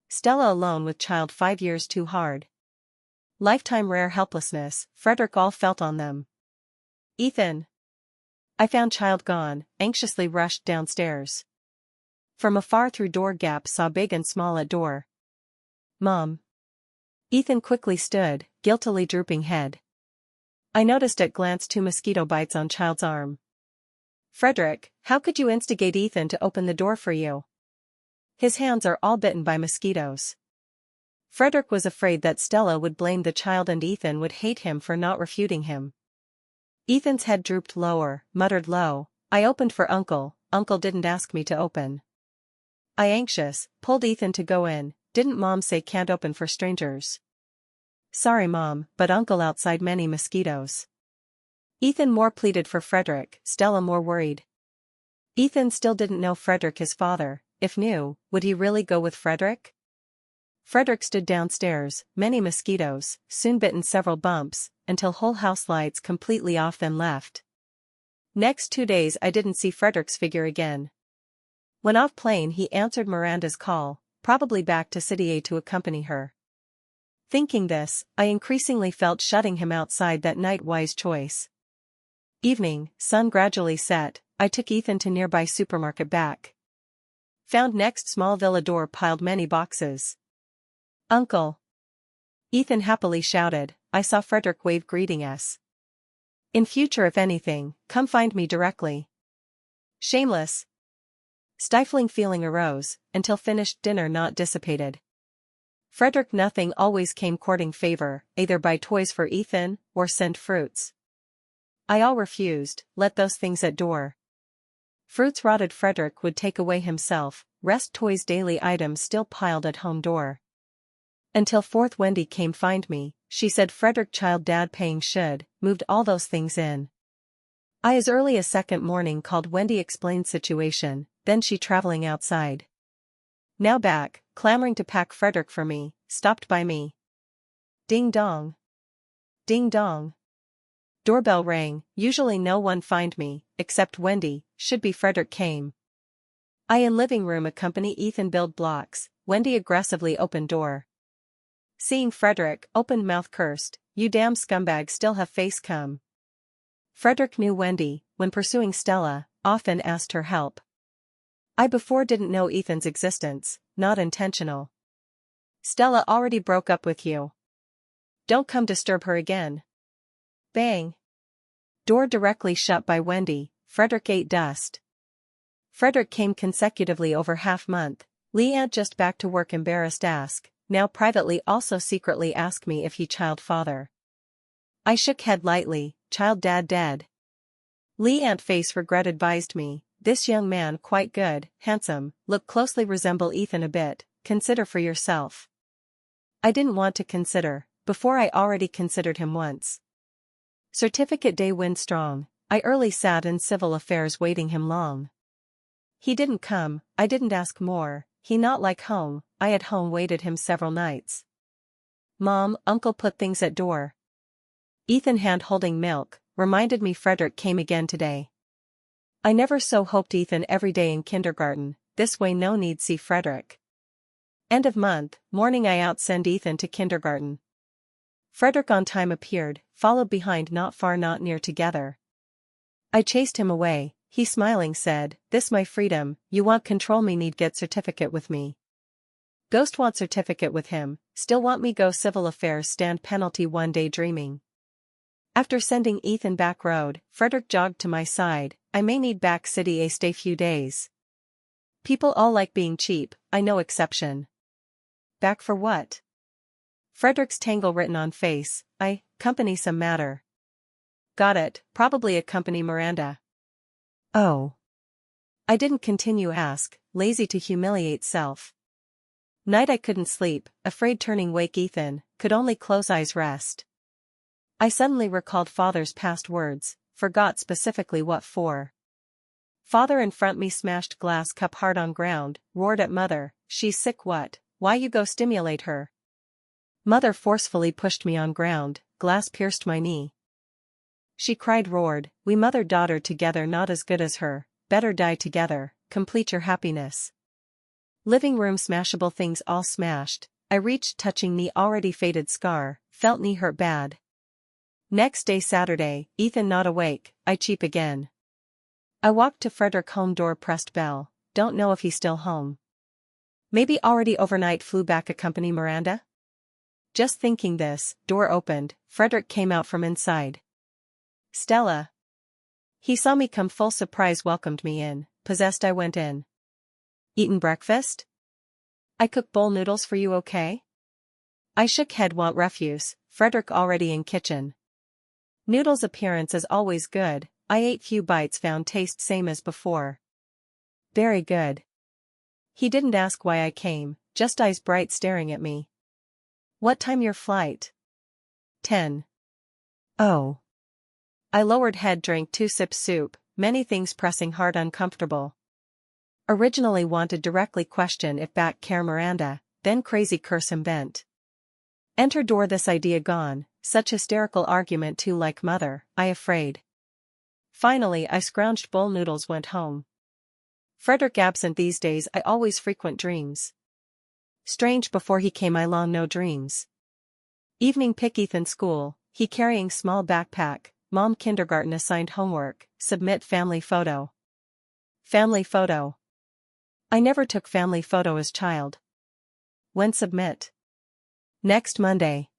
S1: Stella alone with child 5 years too hard. Lifetime rare helplessness, Frederick all felt on them. Ethan. I found child gone, anxiously rushed downstairs. From afar through door gap saw big and small at door. Mom. Ethan quickly stood, guiltily drooping head. I noticed at glance 2 mosquito bites on child's arm. Frederick, how could you instigate Ethan to open the door for you? His hands are all bitten by mosquitoes. Frederick was afraid that Stella would blame the child and Ethan would hate him for not refuting him. Ethan's head drooped lower, muttered low, I opened for Uncle, Uncle didn't ask me to open. I anxious, pulled Ethan to go in, didn't Mom say can't open for strangers? Sorry Mom, but Uncle outside many mosquitoes. Ethan more pleaded for Frederick, Stella more worried. Ethan still didn't know Frederick his father, if knew, would he really go with Frederick? Frederick stood downstairs, many mosquitoes, soon bitten several bumps, until whole house lights completely off then left. Next 2 days I didn't see Frederick's figure again. When off plane he answered Miranda's call, probably back to City A to accompany her. Thinking this, I increasingly felt shutting him outside that night wise choice. Evening, sun gradually set, I took Ethan to nearby supermarket back. Found next small villa door piled many boxes. "Uncle!" Ethan happily shouted. I saw Frederick wave greeting us. "In future if anything, come find me directly." Shameless. Stifling feeling arose, until finished dinner not dissipated. Frederick nothing always came courting favor, either buy toys for Ethan, or send fruits. I all refused, let those things at door. Fruits rotted Frederick would take away himself, rest toys daily items still piled at home door. Until fourth Wendy came find me, she said Frederick child dad paying should, moved all those things in. I as early as second morning called Wendy explained situation, then she traveling outside. Now back, clamoring to pack Frederick for me, stopped by me. Ding dong. Ding dong. Doorbell rang, usually no one find me, except Wendy, should be Frederick came. I in living room accompany Ethan build blocks, Wendy aggressively opened door. Seeing Frederick, opened mouth cursed, "You damn scumbag still have face come." Frederick knew Wendy, when pursuing Stella, often asked her help. I before didn't know Ethan's existence, not intentional. "Stella already broke up with you. Don't come disturb her again." Bang. Door directly shut by Wendy, Frederick ate dust. Frederick came consecutively over half month, Lee aunt just back to work embarrassed ask, now privately also secretly ask me if he child father. I shook head lightly, child dad dead. Lee aunt face regret advised me, this young man quite good, handsome, look closely resemble Ethan a bit, consider for yourself. I didn't want to consider, before I already considered him once. Certificate day wind strong, I early sat in civil affairs waiting him long. He didn't come, I didn't ask more, he not like home, I at home waited him several nights. Mom, uncle put things at door. Ethan hand holding milk, reminded me Frederick came again today. I never so hoped Ethan every day in kindergarten, this way no need see Frederick. End of month, morning I out send Ethan to kindergarten. Frederick on time appeared, followed behind not far not near together. I chased him away, he smiling said, this my freedom, you want control me need get certificate with me. Ghost want certificate with him, still want me go civil affairs stand penalty one day dreaming. After sending Ethan back road, Frederick jogged to my side, I may need back City A stay few days. People all like being cheap, I no exception. Back for what? Frederick's tangle written on face, company some matter. Got it, probably accompany Miranda. Oh. I didn't continue ask, lazy to humiliate self. Night I couldn't sleep, afraid turning wake Ethan, could only close eyes rest. I suddenly recalled father's past words, forgot specifically what for. Father in front me smashed glass cup hard on ground, roared at mother, she's sick what, why you go stimulate her? Mother forcefully pushed me on ground, glass pierced my knee. She cried roared, we mother-daughter together not as good as her, better die together, complete your happiness. Living room smashable things all smashed, I reached touching knee already faded scar, felt knee hurt bad. Next day Saturday, Ethan not awake, I cheap again. I walked to Frederick home door pressed bell, don't know if he's still home. Maybe already overnight flew back accompany Miranda? Just thinking this, door opened, Frederick came out from inside. Stella. He saw me come full surprise welcomed me in, possessed I went in. Eaten breakfast? I cook bowl noodles for you okay? I shook head want refuse, Frederick already in kitchen. Noodles appearance is always good, I ate few bites found taste same as before. Very good. He didn't ask why I came, just eyes bright staring at me. What time your flight? 10. Oh. I lowered head drank 2 sips soup, many things pressing hard uncomfortable. Originally wanted directly question if back care Miranda, then crazy curse him bent. Enter door this idea gone, such hysterical argument too like mother, I afraid. Finally I scrounged bowl noodles went home. Frederick absent these days I always frequent dreams. Strange before he came I long no dreams. Evening pick Ethan school, he carrying small backpack, mom kindergarten assigned homework, submit family photo. Family photo. I never took family photo as child. When submit? Next Monday.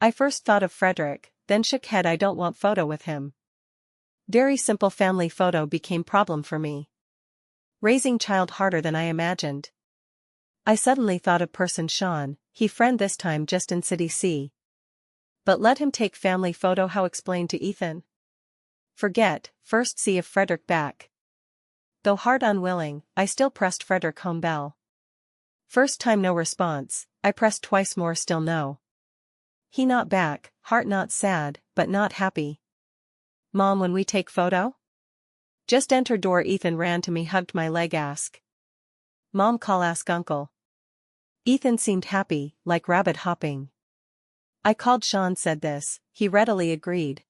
S1: I first thought of Frederick, then shook head I don't want photo with him. Very simple family photo became problem for me. Raising child harder than I imagined. I suddenly thought of person Sean, he friend this time just in city C. But let him take family photo how explain to Ethan? Forget, first see if Frederick back. Though heart unwilling, I still pressed Frederick home bell. First time no response, I pressed twice more still no. He not back, heart not sad, but not happy. Mom when we take photo? Just enter door Ethan ran to me hugged my leg ask. Mom call ask uncle. Ethan seemed happy, like rabbit hopping. I called Sean said this, he readily agreed.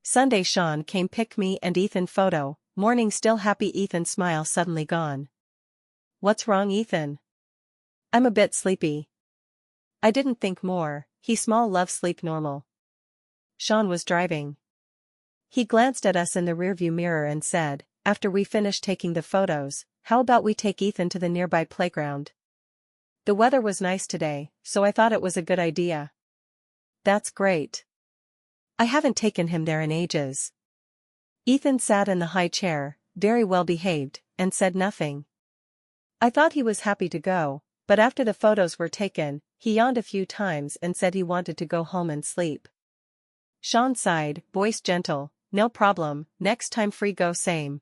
S1: Sunday Sean came pick me and Ethan photo, morning still happy Ethan smile suddenly gone. What's wrong Ethan? I'm a bit sleepy. I didn't think more, he small love sleep normal. Sean was driving. He glanced at us in the rearview mirror and said, after we finished taking the photos, how about we take Ethan to the nearby playground? The weather was nice today, so I thought it was a good idea. That's great. I haven't taken him there in ages. Ethan sat in the high chair, very well behaved, and said nothing. I thought he was happy to go, but after the photos were taken, he yawned a few times and said he wanted to go home and sleep. Sean sighed, voice gentle, no problem, next time free go same.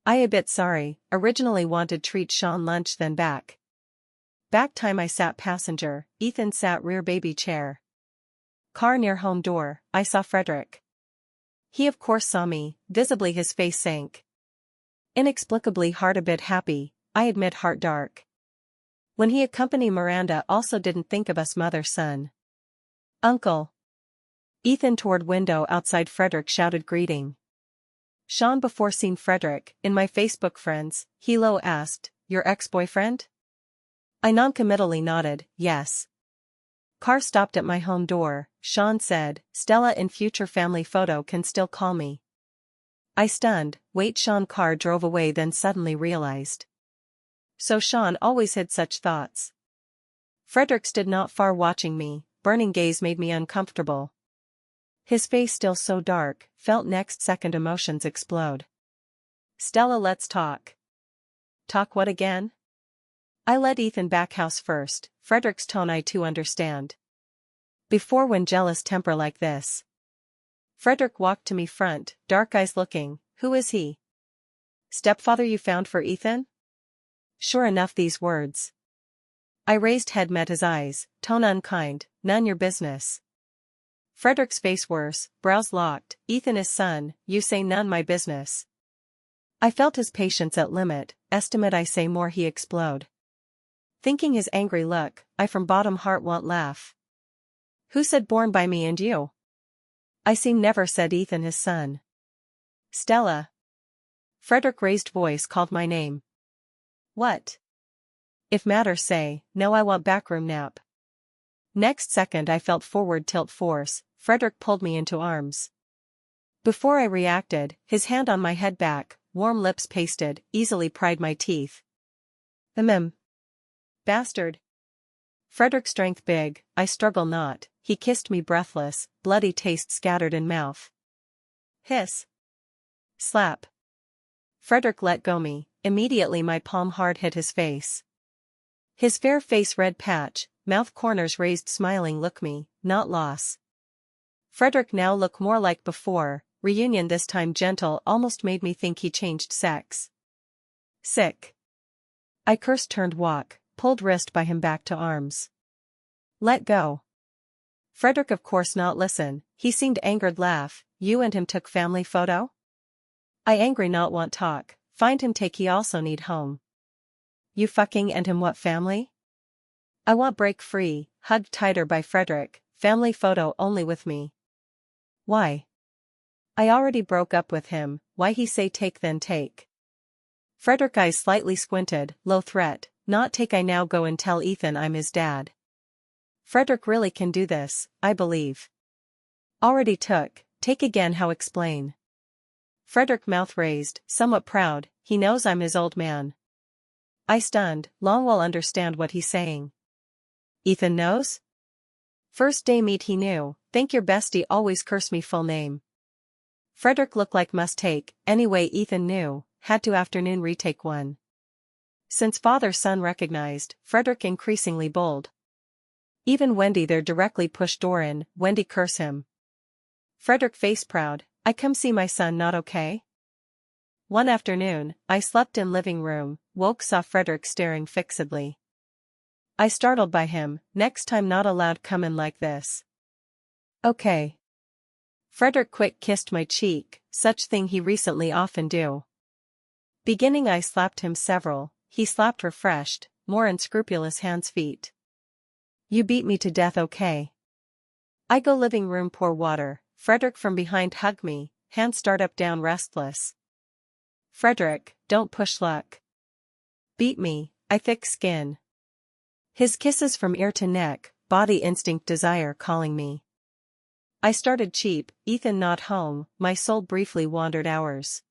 S1: I a bit sorry, originally wanted treat Sean lunch then back. Back time I sat passenger, Ethan sat rear baby chair. Car near home door, I saw Frederick. He of course saw me, visibly his face sank. Inexplicably heart a bit happy, I admit heart dark. When he accompanied Miranda also didn't think of us mother-son. Uncle. Ethan toward window outside Frederick shouted greeting. Sean before seen Frederick, in my Facebook friends, he low asked, your ex-boyfriend? I noncommittally nodded, yes. Car stopped at my home door, Sean said, Stella in future family photo can still call me. I stunned, wait Sean car drove away then suddenly realized. So Sean always hid such thoughts. Frederick stood not far watching me, burning gaze made me uncomfortable. His face still so dark, felt next second emotions explode. Stella let's talk. Talk what again? I led Ethan back house first, Frederick's tone I too understand. Before when jealous temper like this. Frederick walked to me front, dark eyes looking, who is he? Stepfather you found for Ethan? Sure enough these words. I raised head met his eyes, tone unkind, none your business. Frederick's face worse, brows locked, Ethan is son, you say none my business. I felt his patience at limit, estimate I say more he explode. Thinking his angry look, I from bottom heart want laugh. Who said born by me and you? I seem never said Ethan his son. Stella. Frederick raised voice called my name. What? If matter say, no I want backroom nap. Next second I felt forward tilt force, Frederick pulled me into arms. Before I reacted, his hand on my head back, warm lips pasted, easily pried my teeth. Bastard. Frederick's strength big, I struggle not, he kissed me breathless, bloody taste scattered in mouth. Hiss. Slap. Frederick let go me, immediately my palm hard hit his face. His fair face red patch, mouth corners raised smiling look me, not loss. Frederick now look more like before, reunion this time gentle almost made me think he changed sex. Sick. I cursed turned walk, pulled wrist by him back to arms. Let go. Frederick of course not listen, he seemed angered laugh, you and him took family photo? I angry not want talk, find him take he also need home. You fucking and him what family? I want break free, hugged tighter by Frederick, family photo only with me. Why? I already broke up with him, why he say take then take? Frederick eyes slightly squinted, low threat, not take I now go and tell Ethan I'm his dad. Frederick really can do this, I believe. Already took, take again how explain? Frederick mouth raised, somewhat proud, he knows I'm his old man. I stunned, long will understand what he's saying. Ethan knows? First day meet he knew, think your bestie always curse me full name. Frederick looked like must take, anyway Ethan knew, had to afternoon retake one. Since father-son recognized, Frederick increasingly bold. Even Wendy there directly pushed door in, Wendy curse him. Frederick face proud, I come see my son not okay? One afternoon, I slept in living room, woke saw Frederick staring fixedly. I startled by him, next time not allowed come in like this. Okay. Frederick quick kissed my cheek, such thing he recently often do. Beginning I slapped him several, he slapped refreshed, more unscrupulous hands feet. You beat me to death okay. I go living room pour water, Frederick from behind hug me, hand start up down restless. Frederick, don't push luck. Beat me, I thick skin. His kisses from ear to neck, body instinct desire calling me. I started cheap, Ethan not home, my soul briefly wandered hours.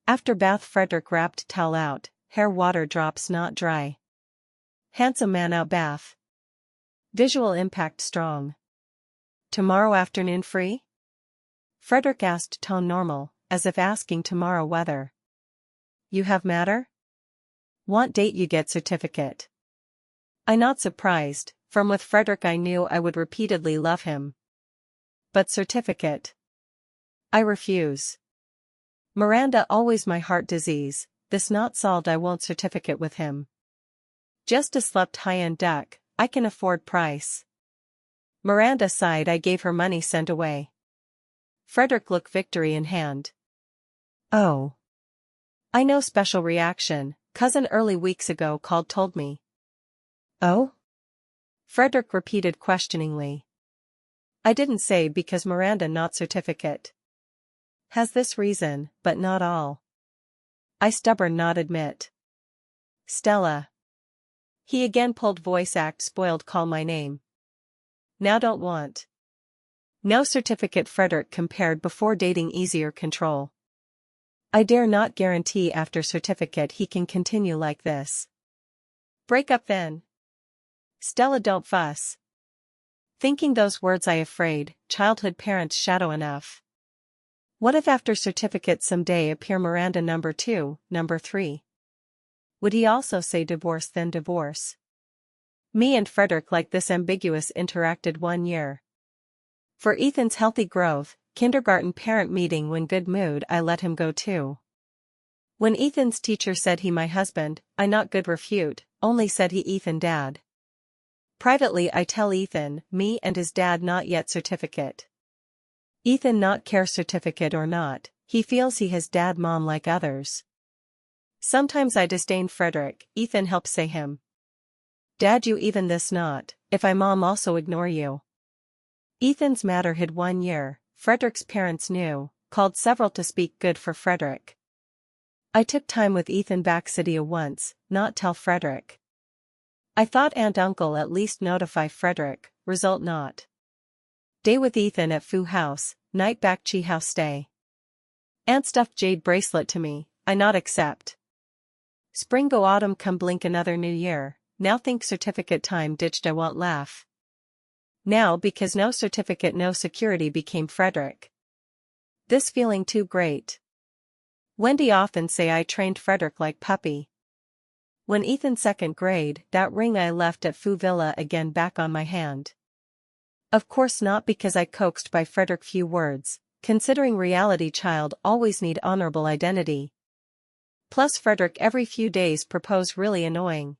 S1: After bath Frederick wrapped towel out, hair water drops not dry. Handsome man out bath. Visual impact strong. Tomorrow afternoon free? Frederick asked tone normal, as if asking tomorrow weather. You have matter? Want date you get certificate. I not surprised, from with Frederick I knew I would repeatedly love him. But certificate? I refuse. Miranda always my heart disease, this not solved I won't certificate with him. Just a slept high-end duck, I can afford price. Miranda sighed I gave her money sent away. Frederick looked victory in hand. Oh. I know special reaction, cousin early weeks ago called told me. Oh? Frederick repeated questioningly. I didn't say because Miranda not certificate. Has this reason, but not all. I stubborn not admit. Stella. He again pulled voice act spoiled call my name. Now don't want. No certificate Frederick compared before dating easier control. I dare not guarantee after certificate he can continue like this. Break up then. Stella don't fuss. Thinking those words I afraid, childhood parents shadow enough. What if after certificate someday appear Miranda number 2, number 3? Would he also say divorce then divorce? Me and Frederick like this ambiguous interacted 1 year. For Ethan's healthy growth, kindergarten parent meeting when good mood I let him go too. When Ethan's teacher said he my husband, I not good refute, only said he Ethan dad. Privately I tell Ethan, me and his dad not yet certificate. Ethan not care certificate or not, he feels he has dad mom like others. Sometimes I disdain Frederick, Ethan helps say him. Dad you even this not, if I mom also ignore you. Ethan's matter hid 1 year, Frederick's parents knew, called several to speak good for Frederick. I took time with Ethan back city once, not tell Frederick. I thought aunt uncle at least notify Frederick, result not. Day with Ethan at Foo House, night back Chi House stay. Aunt stuffed jade bracelet to me, I not accept. Spring go autumn come blink another new year, now think certificate time ditched I won't laugh. Now because no certificate no security became Frederick. This feeling too great. Wendy often say I trained Frederick like puppy. When Ethan 2nd grade, that ring I left at Foo Villa again back on my hand. Of course not because I coaxed by Frederick few words, considering reality child always need honorable identity. Plus Frederick every few days propose really annoying.